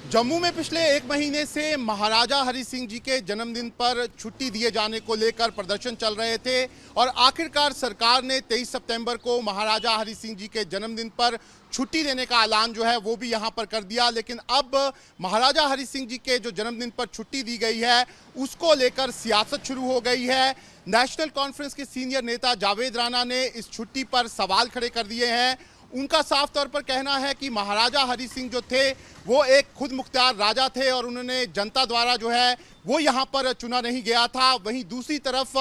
जम्मू में पिछले एक महीने से महाराजा हरि सिंह जी के जन्मदिन पर छुट्टी दिए जाने को लेकर प्रदर्शन चल रहे थे और आखिरकार सरकार ने 23 सितंबर को महाराजा हरि सिंह जी के जन्मदिन पर छुट्टी देने का ऐलान जो है वो भी यहां पर कर दिया। लेकिन अब महाराजा हरि सिंह जी के जो जन्मदिन पर छुट्टी दी गई है उसको लेकर सियासत शुरू हो गई है। नेशनल कॉन्फ्रेंस के सीनियर नेता जावेद राणा ने इस छुट्टी पर सवाल खड़े कर दिए हैं। उनका साफ तौर पर कहना है कि महाराजा हरि सिंह जो थे वो एक खुद मुख्तार राजा थे और उन्होंने जनता द्वारा जो है वो यहाँ पर चुना नहीं गया था। वहीं दूसरी तरफ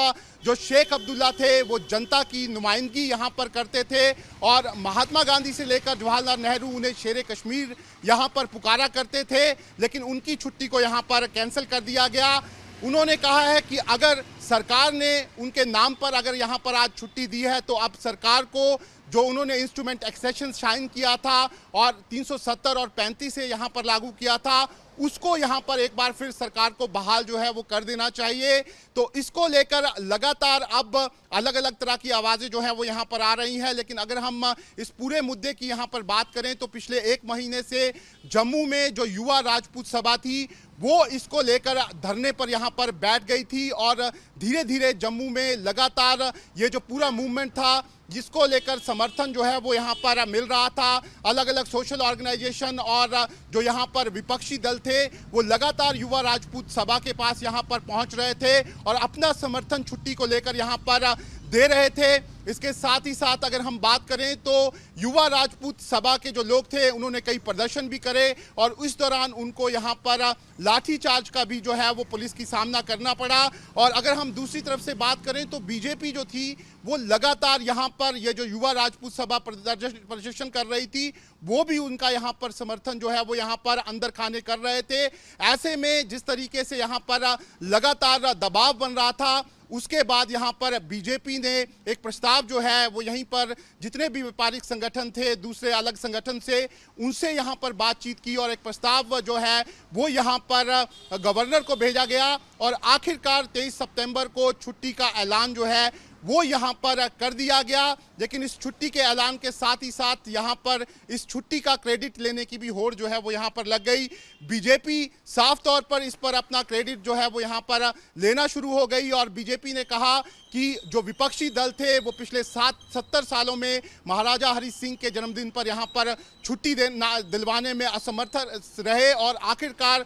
जो शेख अब्दुल्ला थे वो जनता की नुमाइंदगी यहाँ पर करते थे और महात्मा गांधी से लेकर जवाहरलाल नेहरू उन्हें शेर कश्मीर यहाँ पर पुकारा करते थे। लेकिन उनकी छुट्टी को यहाँ पर कैंसिल कर दिया गया। उन्होंने कहा है कि अगर सरकार ने उनके नाम पर अगर यहाँ पर आज छुट्टी दी है तो अब सरकार को जो उन्होंने इंस्ट्रूमेंट एक्सेशन साइन किया था और 370 और 35 से यहाँ पर लागू किया था उसको यहाँ पर एक बार फिर सरकार को बहाल जो है वो कर देना चाहिए। तो इसको लेकर लगातार अब अलग अलग तरह की आवाज़ें जो है वो यहाँ पर आ रही हैं। लेकिन अगर हम इस पूरे मुद्दे की यहाँ पर बात करें तो पिछले एक महीने से जम्मू में जो युवा राजपूत सभा थी वो इसको लेकर धरने पर यहाँ पर बैठ गई थी और धीरे धीरे जम्मू में लगातार ये जो पूरा मूवमेंट था जिसको लेकर समर्थन जो है वो यहाँ पर मिल रहा था। अलग अलग सोशल ऑर्गेनाइजेशन और जो यहाँ पर विपक्षी दल थे वो लगातार युवा राजपूत सभा के पास यहाँ पर पहुँच रहे थे और अपना समर्थन छुट्टी को लेकर यहाँ पर दे रहे थे। इसके साथ ही साथ अगर हम बात करें तो युवा राजपूत सभा के जो लोग थे उन्होंने कई प्रदर्शन भी करे और इस दौरान उनको यहाँ पर लाठीचार्ज का भी जो है वो पुलिस की सामना करना पड़ा। और अगर हम दूसरी तरफ से बात करें तो बीजेपी जो थी वो लगातार यहाँ पर ये जो युवा राजपूत सभा प्रदर्शन कर रही थी वो भी उनका यहाँ पर समर्थन जो है वो यहाँ पर अंदर खाने कर रहे थे। ऐसे में जिस तरीके से यहाँ पर लगातार दबाव बन रहा था उसके बाद यहाँ पर बीजेपी ने एक प्रस्ताव जो है वो यहीं पर जितने भी व्यापारिक संगठन थे दूसरे अलग संगठन से उनसे यहाँ पर बातचीत की और एक प्रस्ताव जो है वो यहाँ पर गवर्नर को भेजा गया और आखिरकार 23 सितंबर को छुट्टी का ऐलान जो है वो यहाँ पर कर दिया गया। लेकिन इस छुट्टी के ऐलान के साथ ही साथ यहाँ पर इस छुट्टी का क्रेडिट लेने की भी होड़ जो है वो यहाँ पर लग गई। बीजेपी साफ तौर पर इस पर अपना क्रेडिट जो है वो यहाँ पर लेना शुरू हो गई और बीजेपी ने कहा कि जो विपक्षी दल थे वो पिछले 70 सालों में महाराजा हरि सिंह के जन्मदिन पर यहाँ पर छुट्टी दिलवाने में असमर्थ रहे और आखिरकार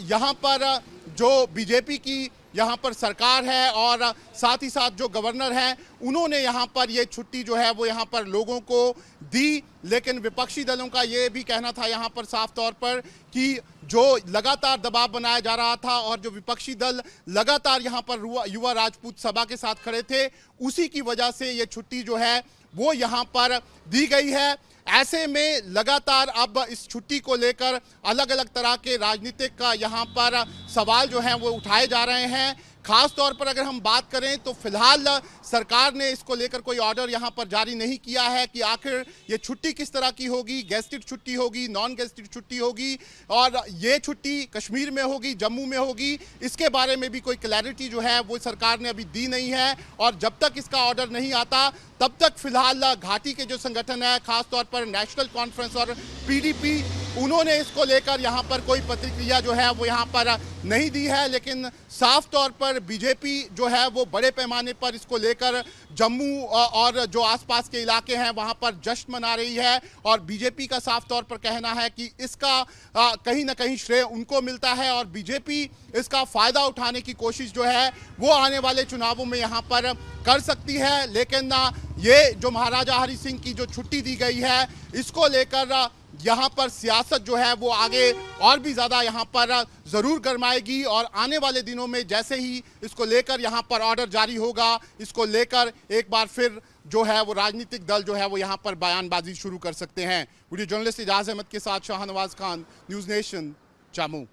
यहाँ पर जो बीजेपी की यहाँ पर सरकार है और साथ ही साथ जो गवर्नर हैं उन्होंने यहाँ पर ये छुट्टी जो है वो यहाँ पर लोगों को दी। लेकिन विपक्षी दलों का ये भी कहना था यहाँ पर साफ तौर पर कि जो लगातार दबाव बनाया जा रहा था और जो विपक्षी दल लगातार यहाँ पर युवा राजपूत सभा के साथ खड़े थे उसी की वजह से ये छुट्टी जो है वो यहाँ पर दी गई है। ऐसे में लगातार अब इस छुट्टी को लेकर अलग अलग तरह के राजनीतिक का यहाँ पर सवाल जो हैं वो उठाए जा रहे हैं। खास तौर पर अगर हम बात करें तो फिलहाल सरकार ने इसको लेकर कोई ऑर्डर यहाँ पर जारी नहीं किया है कि आखिर ये छुट्टी किस तरह की होगी, गेस्टेड छुट्टी होगी, नॉन गेस्टेड छुट्टी होगी और ये छुट्टी कश्मीर में होगी, जम्मू में होगी, इसके बारे में भी कोई क्लैरिटी जो है वो सरकार ने अभी दी नहीं है। और जब तक इसका ऑर्डर नहीं आता तब तक फिलहाल घाटी के जो संगठन है खासतौर पर नेशनल कॉन्फ्रेंस और पीडीपी उन्होंने इसको लेकर यहाँ पर कोई प्रतिक्रिया जो है वो यहाँ पर नहीं दी है। लेकिन साफ तौर पर बीजेपी जो है वो बड़े पैमाने पर इसको लेकर जम्मू और जो आसपास के इलाके हैं वहाँ पर जश्न मना रही है और बीजेपी का साफ तौर पर कहना है कि इसका कहीं ना कहीं श्रेय उनको मिलता है और बीजेपी इसका फ़ायदा उठाने की कोशिश जो है वो आने वाले चुनावों में यहाँ पर कर सकती है। लेकिन ये जो महाराजा हरि सिंह की जो छुट्टी दी गई है इसको लेकर यहाँ पर सियासत जो है वो आगे और भी ज़्यादा यहाँ पर ज़रूर गरमाएगी और आने वाले दिनों में जैसे ही इसको लेकर यहाँ पर ऑर्डर जारी होगा इसको लेकर एक बार फिर जो है वो राजनीतिक दल जो है वो यहाँ पर बयानबाजी शुरू कर सकते हैं। वीडियो जर्नलिस्ट इजाज़ अहमद के साथ शाहनवाज खान, न्यूज़ नेशन, जम्मू।